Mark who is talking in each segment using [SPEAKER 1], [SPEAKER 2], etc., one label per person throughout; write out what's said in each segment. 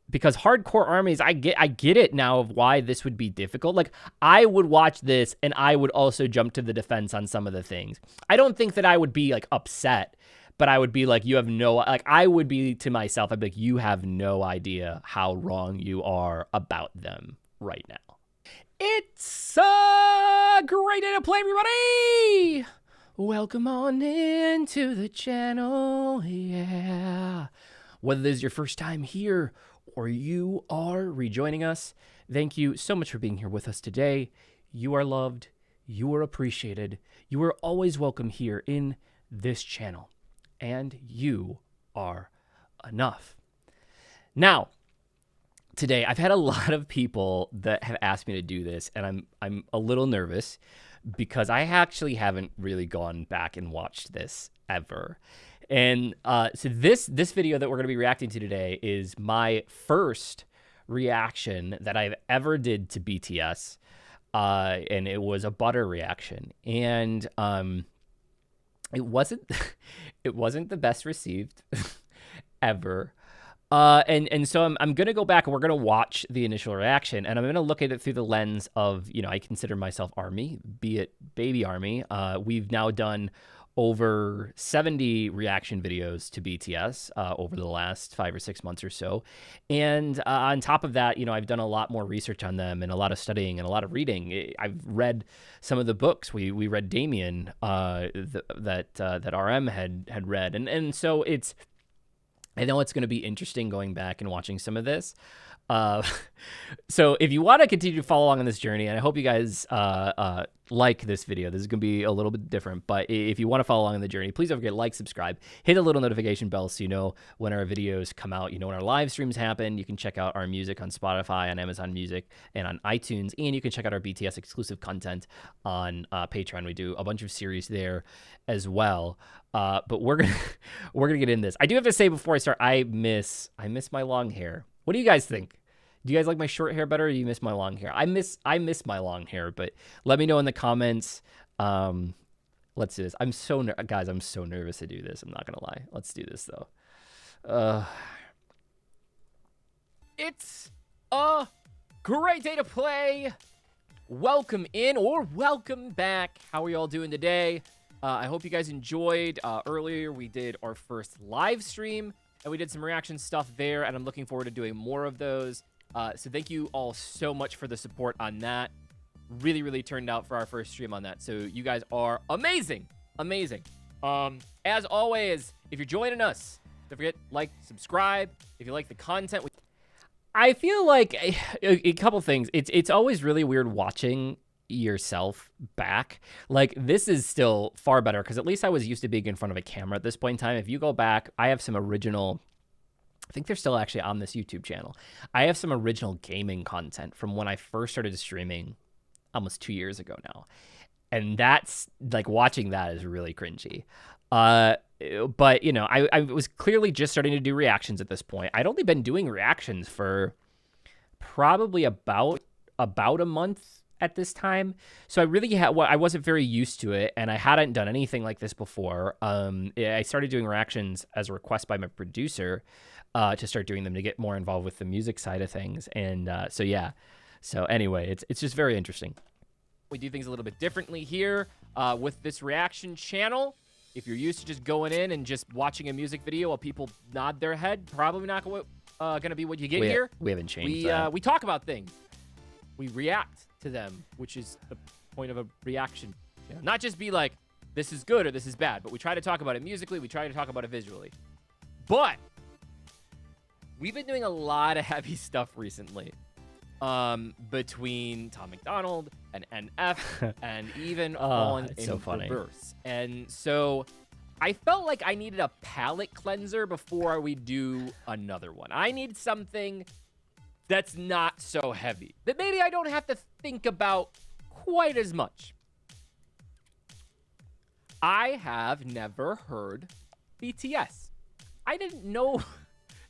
[SPEAKER 1] because hardcore armies, I get it now of why this would be difficult. Like, I would watch this and I would also jump to the defense on some of the things. I don't think that I would be like upset, but I would be like, you have no, like, I would be to myself, I'd be like, you have no idea how wrong you are about them right now. It's a great day to play, everybody. Welcome on into the channel, yeah. Whether this is your first time here or you are rejoining us, thank you so much for being here with us today. You are loved, you are appreciated, you are always welcome here in this channel, and you are enough. Now, today I've had a lot of people that have asked me to do this, and I'm a little nervous because I actually haven't really gone back and watched this ever. And so this video that we're going to be reacting to today is my first reaction that I've ever did to BTS, and it was a butter reaction, and it wasn't the best received ever. And so I'm going to go back and we're going to watch the initial reaction, and I'm going to look at it through the lens of, you know, I consider myself ARMY, be it baby ARMY. We've now done over 70 reaction videos to BTS over the last 5 or 6 months or so. And on top of that, you know, I've done a lot more research on them and a lot of studying and a lot of reading. I've read some of the books. We read Damien that RM had read. And so I know it's going to be interesting going back and watching some of this. So if you want to continue to follow along on this journey, and I hope you guys like this video. This is going to be a little bit different, but if you want to follow along on the journey, please don't forget to like, subscribe, hit the little notification bell so you know when our videos come out, you know when our live streams happen. You can check out our music on Spotify, on Amazon Music, and on iTunes, and you can check out our BTS exclusive content on Patreon. We do a bunch of series there as well. But we're gonna get in this. I do have to say before I start, I miss my long hair. What do you guys think? Do you guys like my short hair better, or do you miss my long hair? I miss my long hair, but let me know in the comments. Let's do this. Guys, I'm so nervous to do this. I'm not gonna lie. Let's do this though. It's a great day to play. Welcome in or welcome back. How are you all doing today? I hope you guys enjoyed. Earlier, we did our first live stream, and we did some reaction stuff there, and I'm looking forward to doing more of those. So thank you all so much for the support on that. Really, really turned out for our first stream on that. So you guys are amazing. Amazing. As always, if you're joining us, don't forget, like, subscribe. If you like the content. I feel like a couple things. It's always really weird watching yourself back. Like, this is still far better because at least I was used to being in front of a camera at this point in time. If you go back, I have some original, I think they're still actually on this YouTube channel. I have some original gaming content from when I first started streaming almost 2 years ago now. And that's like, watching that is really cringy. But you know, I was clearly just starting to do reactions at this point. I'd only been doing reactions for probably about a month at this time. So I wasn't very used to it, and I hadn't done anything like this before. I started doing reactions as a request by my producer to start doing them to get more involved with the music side of things. And so yeah. So anyway, it's just very interesting. We do things a little bit differently here with this reaction channel. If you're used to just going in and just watching a music video while people nod their head, probably not going to be what you get here.
[SPEAKER 2] We haven't changed that.
[SPEAKER 1] We talk about things. We react to them, which is the point of a reaction. You know, not just be like, this is good or this is bad, but we try to talk about it musically. We try to talk about it visually. But we've been doing a lot of heavy stuff recently. Between Tom McDonald and NF and even on in reverse. And so I felt like I needed a palate cleanser before we do another one. I need something that's not so heavy, that maybe I don't have to think about quite as much. I have never heard BTS. I didn't know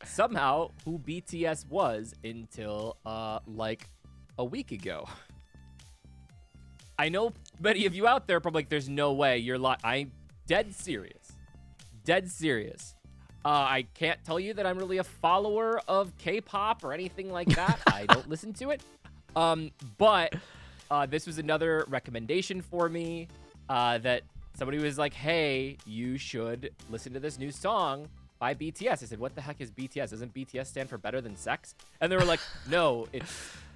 [SPEAKER 1] somehow who BTS was until like a week ago. I know many of you out there probably like, there's no way. I'm dead serious. Dead serious. I can't tell you that I'm really a follower of K-pop or anything like that. I don't listen to it. But this was another recommendation for me that somebody was like, hey, you should listen to this new song by BTS. I said, what the heck is BTS? Doesn't BTS stand for better than sex? And they were like, no,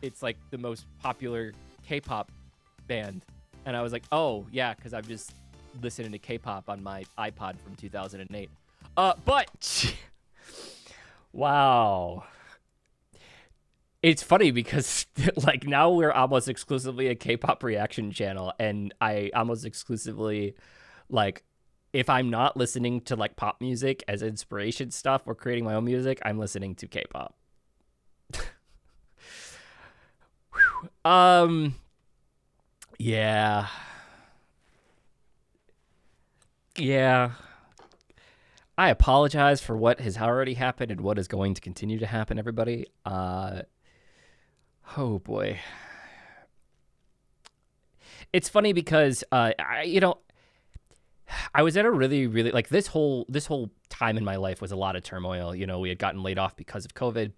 [SPEAKER 1] it's like the most popular K-pop band. And I was like, oh, yeah, because I'm just listening to K-pop on my iPod from 2008. But wow. It's funny because like now we're almost exclusively a K-pop reaction channel, and I almost exclusively, like, if I'm not listening to like pop music as inspiration stuff or creating my own music, I'm listening to K-pop. Yeah. Yeah. I apologize for what has already happened and what is going to continue to happen, everybody. Oh boy. It's funny because I was at a really, really, like, this whole time in my life was a lot of turmoil. You know, we had gotten laid off because of COVID.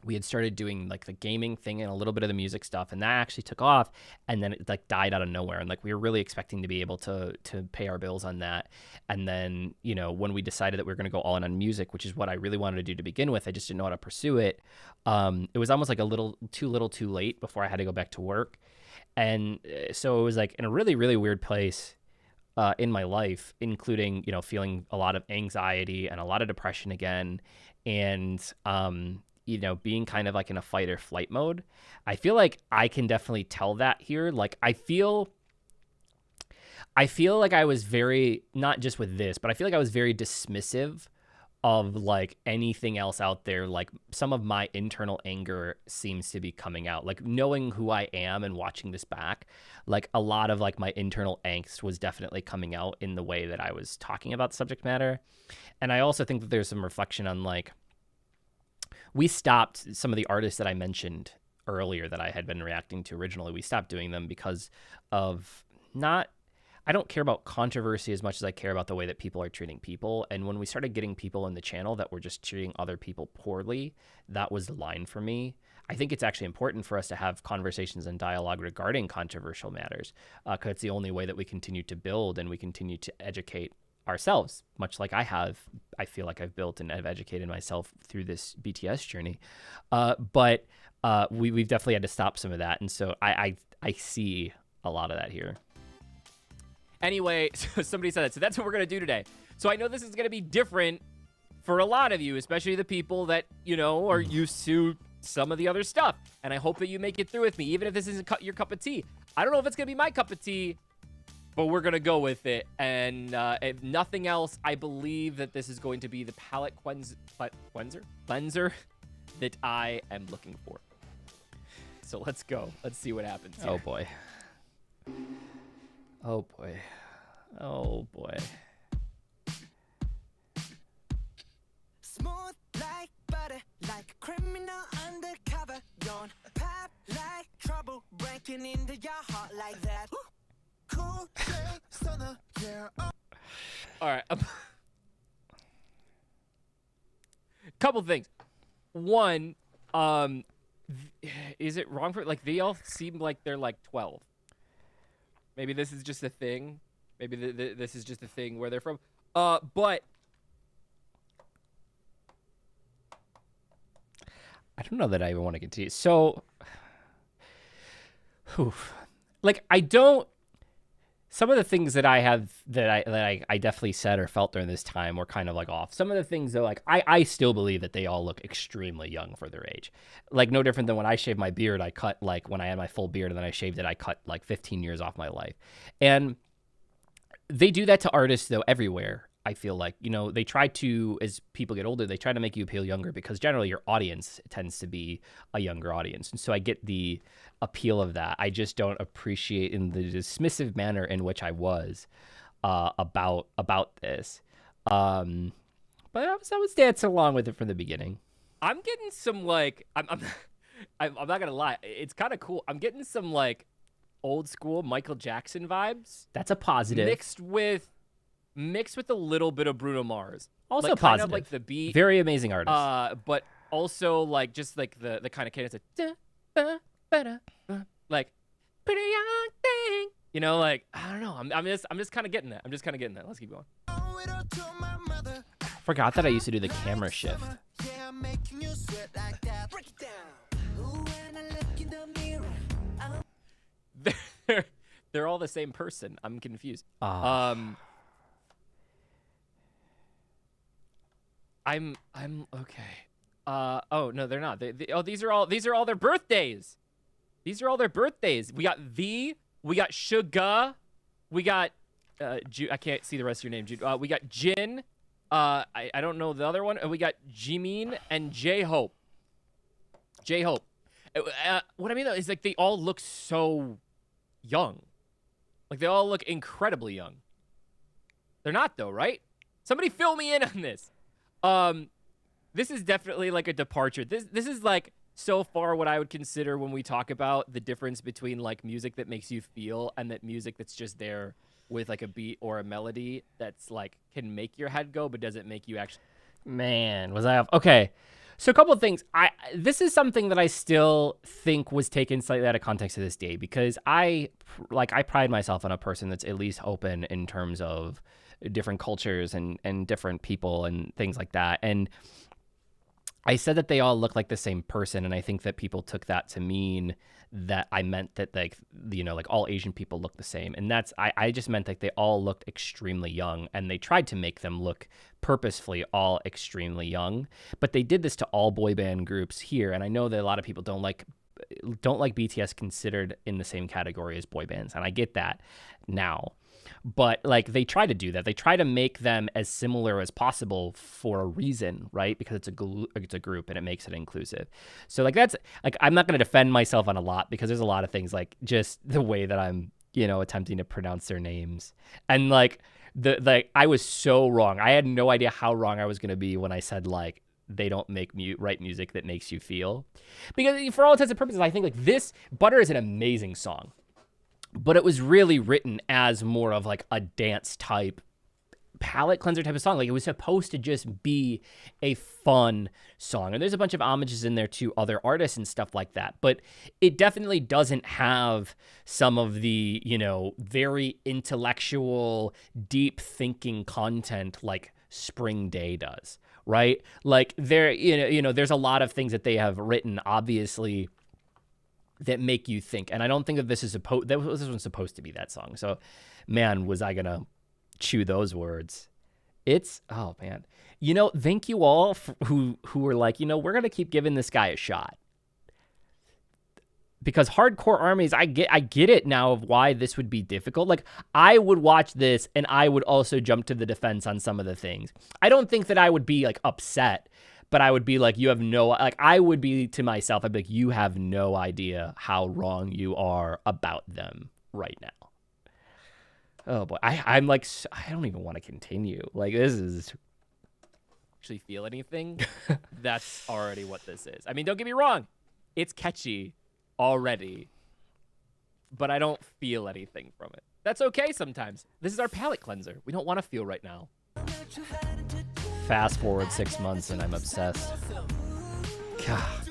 [SPEAKER 1] We had started doing like the gaming thing and a little bit of the music stuff, and that actually took off, and then it like died out of nowhere. And like we were really expecting to be able to pay our bills on that. And then, you know, when we decided that we were going to go all in on music, which is what I really wanted to do to begin with, I just didn't know how to pursue it. It was almost like a little too late before I had to go back to work. And so it was like in a really, really weird place in my life, including, you know, feeling a lot of anxiety and a lot of depression again. And, you know, being kind of like in a fight or flight mode. I feel like I can definitely tell that here. Like, I feel like I was very, not just with this, but I feel like I was very dismissive of like anything else out there. Like some of my internal anger seems to be coming out, like knowing who I am and watching this back, like a lot of like my internal angst was definitely coming out in the way that I was talking about the subject matter. And I also think that there's some reflection on like, we stopped some of the artists that I mentioned earlier that I had been reacting to originally. We stopped doing them because of I don't care about controversy as much as I care about the way that people are treating people. And when we started getting people in the channel that were just treating other people poorly, that was the line for me. I think it's actually important for us to have conversations and dialogue regarding controversial matters, because it's the only way that we continue to build and we continue to educate ourselves, much like I feel like I've built and I've educated myself through this BTS journey. But we've definitely had to stop some of that. And so I see a lot of that here. Anyway, so somebody said that. So that's what we're going to do today. So I know this is going to be different for a lot of you, especially the people that, you know, are used to some of the other stuff. And I hope that you make it through with me, even if this isn't your cup of tea. I don't know if it's going to be my cup of tea, but we're going to go with it. And if nothing else, I believe that this is going to be the palette cleanser that I am looking for. So let's go. Let's see what happens here.
[SPEAKER 2] Oh, boy. Oh, boy. Oh, boy.
[SPEAKER 3] Smooth like butter, like a criminal undercover. Don't pop like trouble, breaking into your heart like that. Cool, stunner, yeah.
[SPEAKER 1] All right. Couple things. One, is it wrong for, like, they all seem like they're like 12. Maybe this is just a thing. Maybe this is just a thing where they're from. But
[SPEAKER 2] I don't know that I even want to continue. So,
[SPEAKER 1] like, I don't. Some of the things that I have that I definitely said or felt during this time were kind of like off. Some of the things though, like I still believe that they all look extremely young for their age. Like no different than when I shaved my beard, I cut like when I had my full beard and then I shaved it, I cut like 15 years off my life. And they do that to artists though everywhere. I feel like, you know, they try to, as people get older, they try to make you appeal younger because generally your audience tends to be a younger audience. And so I get the appeal of that. I just don't appreciate in the dismissive manner in which I was about this. But I was dancing along with it from the beginning. I'm getting some like, I'm not going to lie. It's kind of cool. I'm getting some like old school Michael Jackson vibes.
[SPEAKER 2] That's a positive.
[SPEAKER 1] Mixed with a little bit of Bruno Mars. Also
[SPEAKER 4] like,
[SPEAKER 1] positive.
[SPEAKER 4] kind of like the beat,
[SPEAKER 1] Very amazing artist.
[SPEAKER 4] but also like just like the kind of cadence of like pretty young thing. You know, like I don't know. I'm just kind of getting that. Let's keep going.
[SPEAKER 3] Owe it all to my mother.
[SPEAKER 1] Forgot that I used to do the camera shift.
[SPEAKER 3] Yeah, I'm making you sweat like that. Break it down. Ooh, when I look in the mirror,
[SPEAKER 4] They're all the same person. I'm confused.
[SPEAKER 1] Ah.
[SPEAKER 4] I'm okay. Oh no, they're not. These are all their birthdays. These are all their birthdays. We got Suga, we got I can't see the rest of your name, Jude. We got Jin. I don't know the other one. And we got Jimin and J-Hope. What I mean though is like they all look so young. Like they all look incredibly young. They're not though, right? Somebody fill me in on this. This is definitely like a departure. This is like so far what I would consider when we talk about the difference between like music that makes you feel and that music that's just there with like a beat or a melody that's like can make your head go but doesn't make you actually.
[SPEAKER 1] Man, was I off? Okay. So a couple of things. This is something that I still think was taken slightly out of context to this day because I pride myself on a person that's at least open in terms of different cultures and different people and things like that. And I said that they all look like the same person, and I think that people took that to mean that I meant that like all Asian people look the same, and that's I just meant like they all looked extremely young, and they tried to make them look purposefully all extremely young, but they did this to all boy band groups here, and I know that a lot of people don't like BTS considered in the same category as boy bands, and I get that now. But like they try to do that. They try to make them as similar as possible for a reason, right? Because it's a group and it makes it inclusive. So like that's like I'm not going to defend myself on a lot because there's a lot of things like just the way that I'm attempting to pronounce their names and like I was so wrong. I had no idea how wrong I was going to be when I said like they don't write music that makes you feel, because for all intents and purposes I think like this Butter is an amazing song. But it was really written as more of like a dance type, palate cleanser type of song. Like it was supposed to just be a fun song. And there's a bunch of homages in there to other artists and stuff like that. But it definitely doesn't have some of the, very intellectual, deep thinking content like Spring Day does, right? Like there, there's a lot of things that they have written, obviously, that make you think. And I don't think that this wasn't supposed to be that song. So, man, was I going to chew those words. Oh, man. Thank you all who were like, we're going to keep giving this guy a shot. Because Hardcore Armies, I get it now of why this would be difficult. Like, I would watch this and I would also jump to the defense on some of the things. I don't think that I would be, like, upset. But I would be like, I would be to myself, I'd be like, you have no idea how wrong you are about them right now. Oh boy, I'm like, I don't even want to continue. Like, this is.
[SPEAKER 4] Actually feel anything? That's already what this is. I mean, don't get me wrong. It's catchy already. But I don't feel anything from it. That's okay sometimes. This is our palate cleanser. We don't want to feel right now.
[SPEAKER 1] Fast forward 6 months and I'm obsessed. God.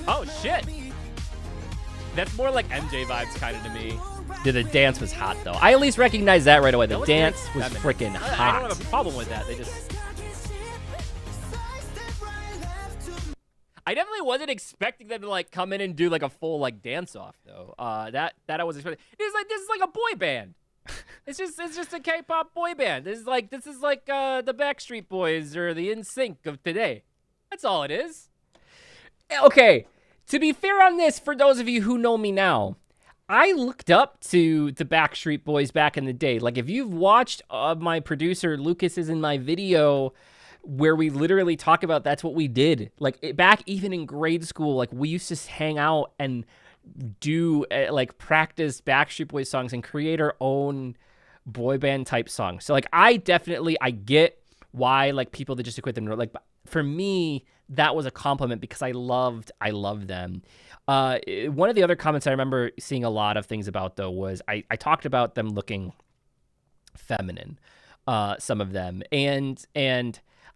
[SPEAKER 4] Oh shit! That's more like MJ vibes kind of to me.
[SPEAKER 1] Dude, the dance was hot though. I at least recognized that right away. The dance was freaking hot.
[SPEAKER 4] I don't have a problem with that. I definitely wasn't expecting them to like come in and do like a full like dance off though. That I was expecting. This is like a boy band. It's just a K-pop boy band. This is like the Backstreet Boys or the NSYNC of today. That's all it is.
[SPEAKER 1] Okay, to be fair on this, for those of you who know me now, I looked up to the Backstreet Boys back in the day. Like if you've watched my producer Lucas's in my video where we literally talk about that's what we did. Like back even in grade school, like we used to hang out and do like practice Backstreet Boys songs and create our own boy band type songs. So like I get why like people that just equate them to, like for me that was a compliment because I loved them. One of the other comments I remember seeing a lot of things about though was I talked about them looking feminine. some of them, and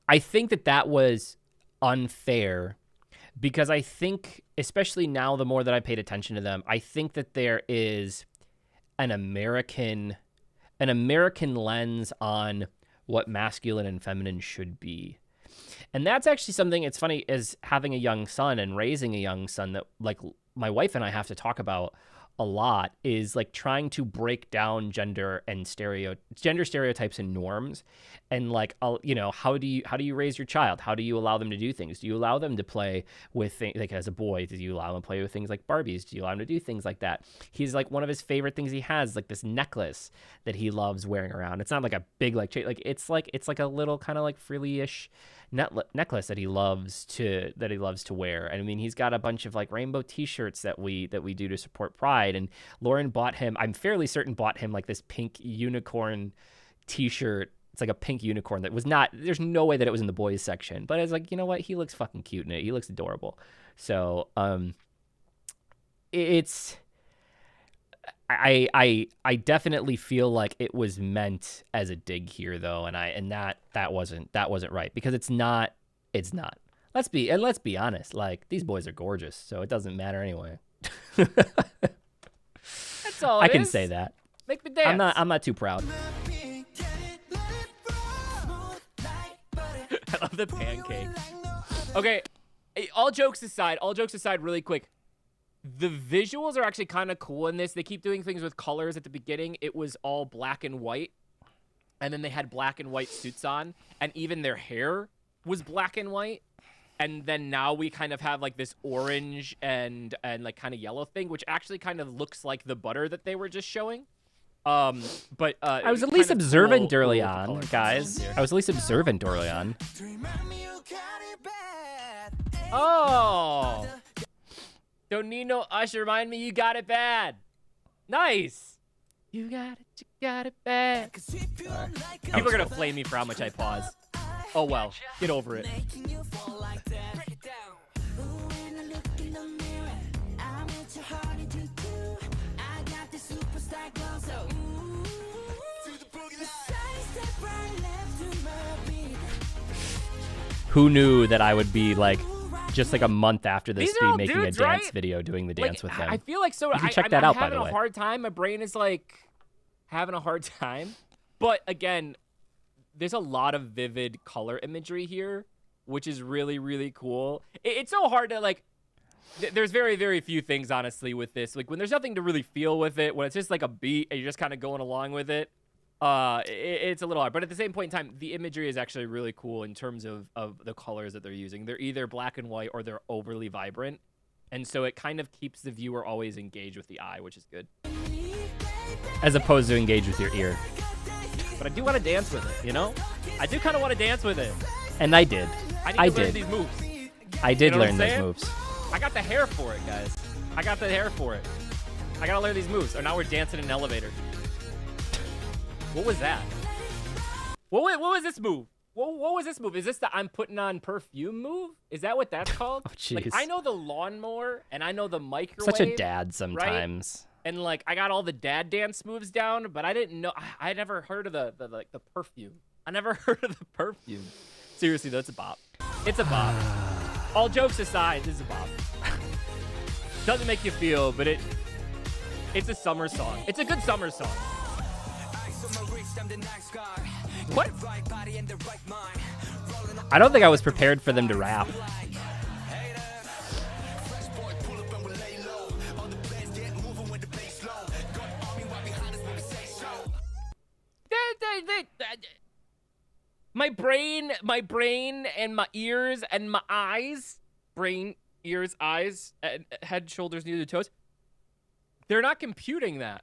[SPEAKER 1] I think that was unfair, because I think, especially now, the more that I paid attention to them, I think that there is an American lens on what masculine and feminine should be. And that's actually something, it's funny, as having a young son and raising a young son, that like my wife and I have to talk about a lot, is like trying to break down gender stereotypes and norms, and like, you know, how do you raise your child? How do you allow them to do things? Do you allow them to play with like, as a boy, do you allow them to play with things like Barbies? Do you allow them to do things like that? He's like, one of his favorite things he has, like this necklace that he loves wearing around. It's not like a big like it's like a little kind of like frilly-ish necklace that he loves to wear. And I mean, he's got a bunch of like rainbow t-shirts that we do to support Pride, and Lauren bought him, I'm fairly certain, bought him like this pink unicorn t-shirt. It's like a pink unicorn that was not, there's no way that it was in the boys section, but it's like, you know what, he looks fucking cute in it, he looks adorable. So it's I definitely feel like it was meant as a dig here, though, and that wasn't right, because it's not. Let's be honest. Like, these boys are gorgeous, so it doesn't matter anyway.
[SPEAKER 4] That's all.
[SPEAKER 1] I can say that.
[SPEAKER 4] Make me dance.
[SPEAKER 1] I'm not too proud.
[SPEAKER 4] I love the pancake. Okay, all jokes aside, really quick. The visuals are actually kind of cool in this. They keep doing things with colors. At the beginning, it was all black and white, and then they had black and white suits on, and even their hair was black and white. And then now we kind of have like this orange and like kind of yellow thing, which actually kind of looks like the butter that they were just showing. But
[SPEAKER 1] I was at least observant early on, guys. I was at least observant early on.
[SPEAKER 4] Oh, don't need no usher. Remind me, you got it bad. Nice. You got it bad. People are gonna flame me for how much I pause. Oh well, get over it.
[SPEAKER 1] Who knew that I would be like, just like a month after this,
[SPEAKER 4] These are
[SPEAKER 1] be
[SPEAKER 4] all
[SPEAKER 1] making
[SPEAKER 4] dudes,
[SPEAKER 1] a dance
[SPEAKER 4] right?
[SPEAKER 1] video doing the dance with them?
[SPEAKER 4] I feel like so.
[SPEAKER 1] You can check that out, by the way.
[SPEAKER 4] I'm having a hard time. My brain is like having a hard time. But again, there's a lot of vivid color imagery here, which is really, really cool. It's so hard to like. There's very, very few things, honestly, with this. Like when there's nothing to really feel with it, when it's just like a beat and you're just kind of going along with it. It's a little hard, but at the same point in time, the imagery is actually really cool in terms of the colors that they're using. They're either black and white or they're overly vibrant, and so it kind of keeps the viewer always engaged with the eye, which is good.
[SPEAKER 1] As opposed to engage with your ear.
[SPEAKER 4] But I do want to dance with it, you know? I do kind of want to dance with it.
[SPEAKER 1] And I did.
[SPEAKER 4] I need to learn these moves.
[SPEAKER 1] I did
[SPEAKER 4] You know what
[SPEAKER 1] learn
[SPEAKER 4] I'm
[SPEAKER 1] those
[SPEAKER 4] saying?
[SPEAKER 1] moves.
[SPEAKER 4] I got the hair for it, guys. I got the hair for it. I gotta learn these moves. So now we're dancing in an elevator. What was that? What was this move? What was this move? Is this the I'm putting on perfume move? Is that what that's called?
[SPEAKER 1] Oh, jeez.
[SPEAKER 4] Like, I know the lawnmower and I know the microwave.
[SPEAKER 1] Such a dad sometimes.
[SPEAKER 4] Right? And like I got all the dad dance moves down, but I didn't know. I never heard of the perfume. I never heard of the perfume. Seriously, though, it's a bop. It's a bop. All jokes aside, this is a bop. Doesn't make you feel, but it's a summer song. It's a good summer song. What?
[SPEAKER 1] I don't think I was prepared for them to rap.
[SPEAKER 4] My brain, and my ears, and my eyes, brain, ears, eyes, and head, shoulders, knees, and toes, they're not computing that.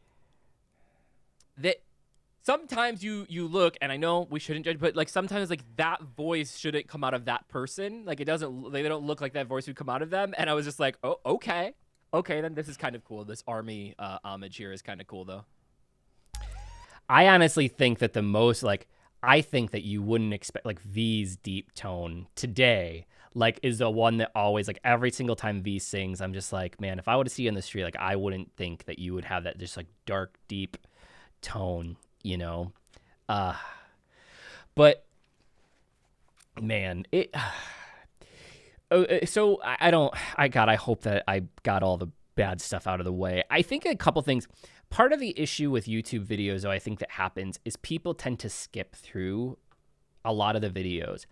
[SPEAKER 4] Sometimes you look, and I know we shouldn't judge, but like sometimes like that voice shouldn't come out of that person. Like they don't look like that voice would come out of them. And I was just like, oh, okay, then this is kind of cool. This army homage here is kind of cool though.
[SPEAKER 1] I honestly think that I think that you wouldn't expect like V's deep tone today, like is the one that always like every single time V sings, I'm just like, man, if I were to see you in the street, like I wouldn't think that you would have that just like dark, deep tone, you know? But man, so I hope that I got all the bad stuff out of the way. I think a couple things. Part of the issue with YouTube videos, though, I think that happens is people tend to skip through a lot of the videos.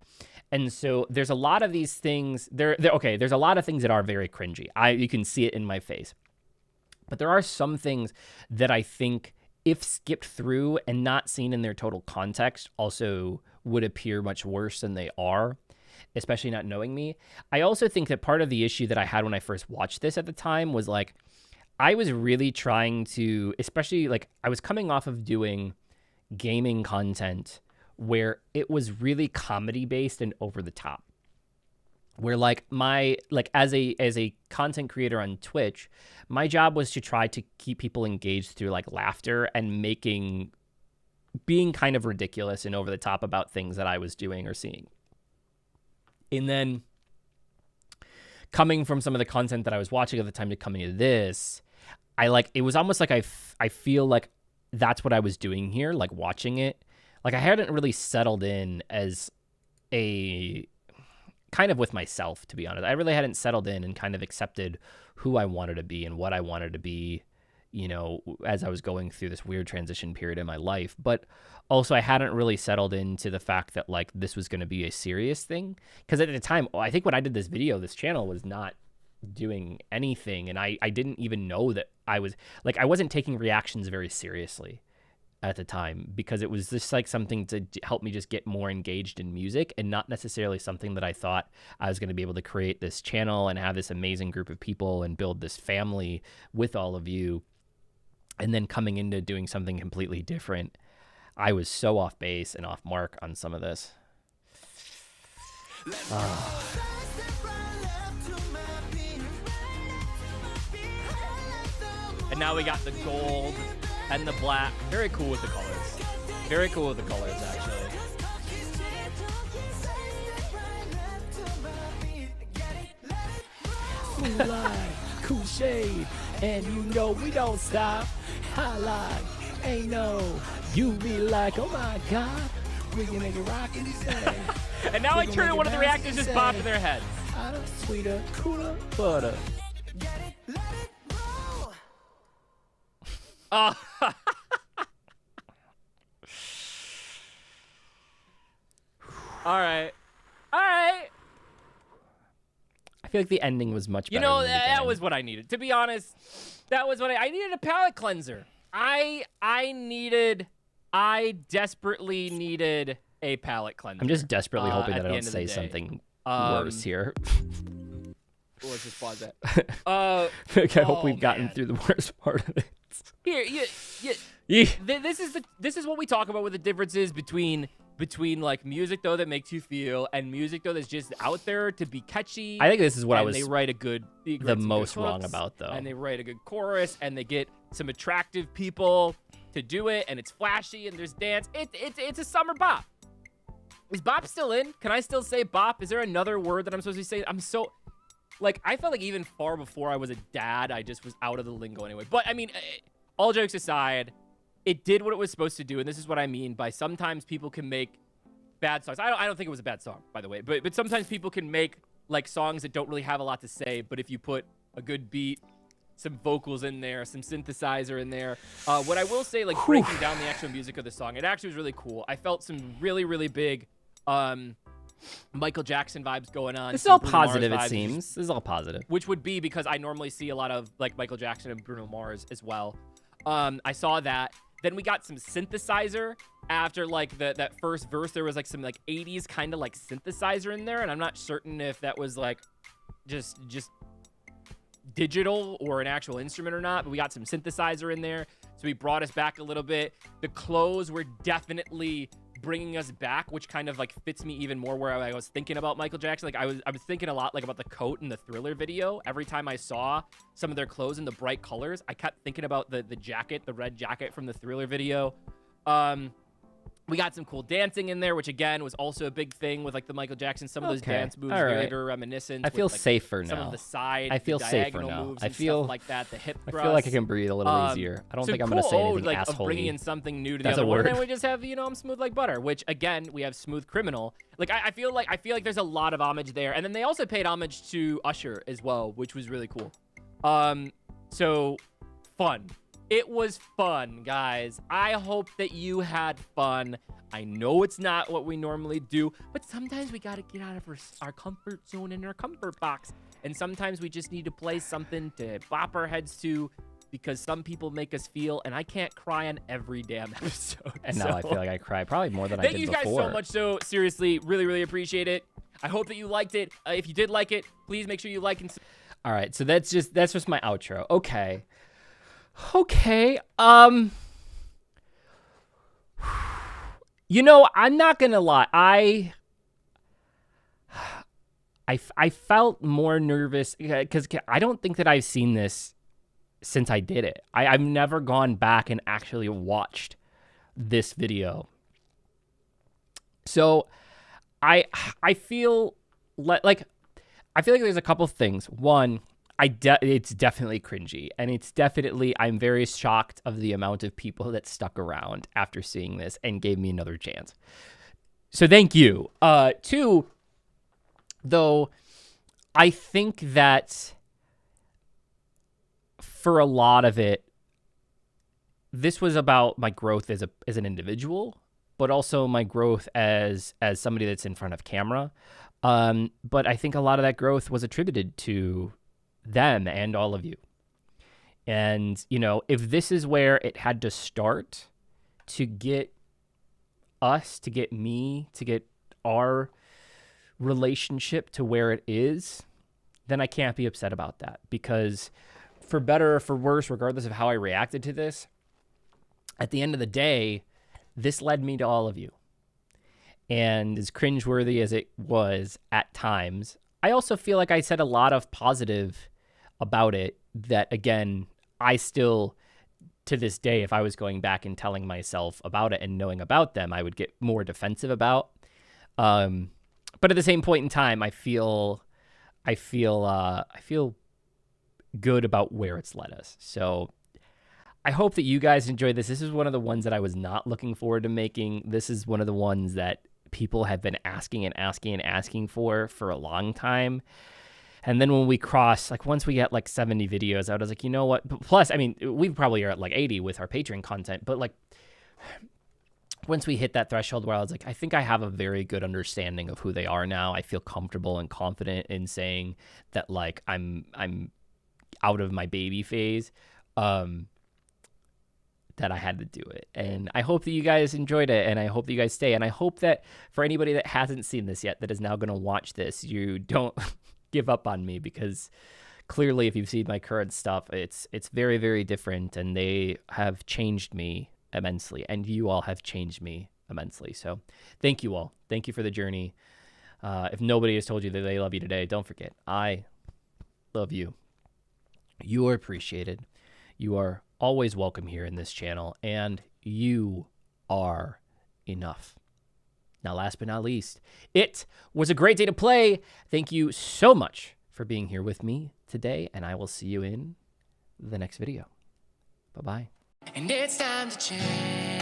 [SPEAKER 1] And so there's a lot of these things. There's a lot of things that are very cringy. You can see it in my face. But there are some things that I think, if skipped through and not seen in their total context, also would appear much worse than they are, especially not knowing me. I also think that part of the issue that I had when I first watched this at the time was like, I was really trying to, especially like I was coming off of doing gaming content where it was really comedy based and over the top. Where as a content creator on Twitch, my job was to try to keep people engaged through like laughter and being kind of ridiculous and over the top about things that I was doing or seeing. And then coming from some of the content that I was watching at the time to coming to this, it was almost like I feel like that's what I was doing here, like watching it. Like I hadn't really settled in as a kind of with myself, to be honest. I really hadn't settled in and kind of accepted who I wanted to be and what I wanted to be, you know, as I was going through this weird transition period in my life. But also I hadn't really settled into the fact that like this was going to be a serious thing. Because at the time, I think when I did this video, this channel was not doing anything. And I didn't even know that I wasn't taking reactions very seriously at the time, because it was just like something to help me just get more engaged in music and not necessarily something that I thought I was going to be able to create this channel and have this amazing group of people and build this family with all of you. And then coming into doing something completely different, I was so off base and off mark on some of this.
[SPEAKER 4] And now we got the gold and the black. Very cool with the colors. Very cool with the colors, actually.
[SPEAKER 1] Moonlight, cool shade, and you know we don't stop. Highlight, ain't no. You be like, oh my God, we can make it rock and say.
[SPEAKER 4] And now I turn to one of the reactors just bopping their heads.
[SPEAKER 1] Sweeter, cooler, butter.
[SPEAKER 4] Oh. All right. I
[SPEAKER 1] feel like the ending was much better.
[SPEAKER 4] You know,
[SPEAKER 1] than the
[SPEAKER 4] that
[SPEAKER 1] beginning.
[SPEAKER 4] was what I needed. To be honest, that was what I needed. A palate cleanser. I desperately needed a palate cleanser.
[SPEAKER 1] I'm just desperately hoping that
[SPEAKER 4] at
[SPEAKER 1] I
[SPEAKER 4] the
[SPEAKER 1] don't
[SPEAKER 4] end of the
[SPEAKER 1] say
[SPEAKER 4] day.
[SPEAKER 1] something worse here.
[SPEAKER 4] Let's just pause that.
[SPEAKER 1] I hope we've gotten through the worst part of it.
[SPEAKER 4] Here, this is what we talk about with the differences between like music though that makes you feel and music though that's just out there to be catchy.
[SPEAKER 1] I think this is what I was
[SPEAKER 4] they write
[SPEAKER 1] the most wrong about though.
[SPEAKER 4] And they write a good chorus and they get some attractive people to do it and it's flashy and there's dance. It's a summer bop. Is bop still in? Can I still say bop? Is there another word that I'm supposed to say? I'm so I felt like even far before I was a dad, I just was out of the lingo anyway. But I mean, all jokes aside, it did what it was supposed to do, and this is what I mean by sometimes people can make bad songs. I don't think it was a bad song, by the way, but sometimes people can make like songs that don't really have a lot to say, but if you put a good beat, some vocals in there, some synthesizer in there, what I will say, like breaking down the actual music of the song, it actually was really cool. I felt some really, really big Michael Jackson vibes going on.
[SPEAKER 1] This is all positive, it seems. This is all positive.
[SPEAKER 4] Which would be because I normally see a lot of like Michael Jackson and Bruno Mars as well. I saw that. Then we got some synthesizer after like that first verse. There was like some like 80s kind of like synthesizer in there, and I'm not certain if that was like just digital or an actual instrument or not, but we got some synthesizer in there, so he brought us back a little bit. The clothes were definitely bringing us back, which kind of like fits me even more where I was thinking about Michael Jackson. Like I was thinking a lot like about the coat in the Thriller video. Every time I saw some of their clothes in the bright colors, I kept thinking about the jacket, the red jacket from the Thriller video. But We got some cool dancing in there, which again was also a big thing with like the Michael Jackson. Some of those
[SPEAKER 1] Okay.
[SPEAKER 4] dance moves
[SPEAKER 1] All right.
[SPEAKER 4] very reminiscent.
[SPEAKER 1] I feel
[SPEAKER 4] with, like,
[SPEAKER 1] safer
[SPEAKER 4] some
[SPEAKER 1] now.
[SPEAKER 4] of the side,
[SPEAKER 1] I feel
[SPEAKER 4] the
[SPEAKER 1] safer
[SPEAKER 4] diagonal
[SPEAKER 1] now.
[SPEAKER 4] moves
[SPEAKER 1] I
[SPEAKER 4] and
[SPEAKER 1] feel
[SPEAKER 4] stuff like that. The hip
[SPEAKER 1] I
[SPEAKER 4] thrust.
[SPEAKER 1] feel like I can breathe a little easier. I don't
[SPEAKER 4] some
[SPEAKER 1] think I'm gonna
[SPEAKER 4] cool
[SPEAKER 1] say
[SPEAKER 4] ode,
[SPEAKER 1] anything
[SPEAKER 4] like,
[SPEAKER 1] asshole-y.
[SPEAKER 4] of bringing in something new to the
[SPEAKER 1] That's
[SPEAKER 4] other
[SPEAKER 1] a
[SPEAKER 4] one. And
[SPEAKER 1] word.
[SPEAKER 4] then we just have, you know, I'm Smooth Like Butter, which again we have Smooth Criminal. Like I feel like there's a lot of homage there, and then they also paid homage to Usher as well, which was really cool. So fun. It was fun, guys. I hope that you had fun. I know it's not what we normally do, but sometimes we got to get out of our comfort zone and our comfort box. And sometimes we just need to play something to bop our heads to because some people make us feel, and I can't cry on every damn episode.
[SPEAKER 1] And now I feel like I cry probably more than I did
[SPEAKER 4] Thank you
[SPEAKER 1] before.
[SPEAKER 4] guys so much. So seriously, really, really appreciate it. I hope that you liked it. If you did like it, please make sure you like and
[SPEAKER 1] All right, so that's just my outro. Okay. You know, I'm not gonna lie. I felt more nervous because I don't think that I've seen this since I did it. I've never gone back and actually watched this video. So I feel like there's a couple things. One, it's definitely cringy, and it's definitely, I'm very shocked of the amount of people that stuck around after seeing this and gave me another chance. So thank you. Two, though, I think that for a lot of it, this was about my growth as an individual, but also my growth as somebody that's in front of camera. But I think a lot of that growth was attributed to them and all of you. And, you know, if this is where it had to start to get us, to get me, to get our relationship to where it is, then I can't be upset about that. Because for better or for worse, regardless of how I reacted to this, at the end of the day, this led me to all of you. And as cringeworthy as it was at times, I also feel like I said a lot of positive about it that, again, I still, to this day, if I was going back and telling myself about it and knowing about them, I would get more defensive about. But at the same point in time, I feel good about where it's led us. So I hope that you guys enjoyed this. This is one of the ones that I was not looking forward to making. This is one of the ones that people have been asking for a long time. And then when we cross, like once we get like 70 videos out, I was like, you know what? Plus, I mean, we probably are at like 80 with our Patreon content, but like once we hit that threshold where I was like, I think I have a very good understanding of who they are now. I feel comfortable and confident in saying that like I'm out of my baby phase. That I had to do it. And I hope that you guys enjoyed it, and I hope that you guys stay. And I hope that for anybody that hasn't seen this yet, that is now going to watch this, you don't give up on me, because clearly if you've seen my current stuff, it's very, very different, and they have changed me immensely, and you all have changed me immensely. So thank you all. Thank you for the journey. If nobody has told you that they love you today, don't forget, I love you. You are appreciated. You are always welcome here in this channel, and you are enough. Now, last but not least, it was a great day to play. Thank you so much for being here with me today, and I will see you in the next video. Bye-bye.
[SPEAKER 3] And it's time to change.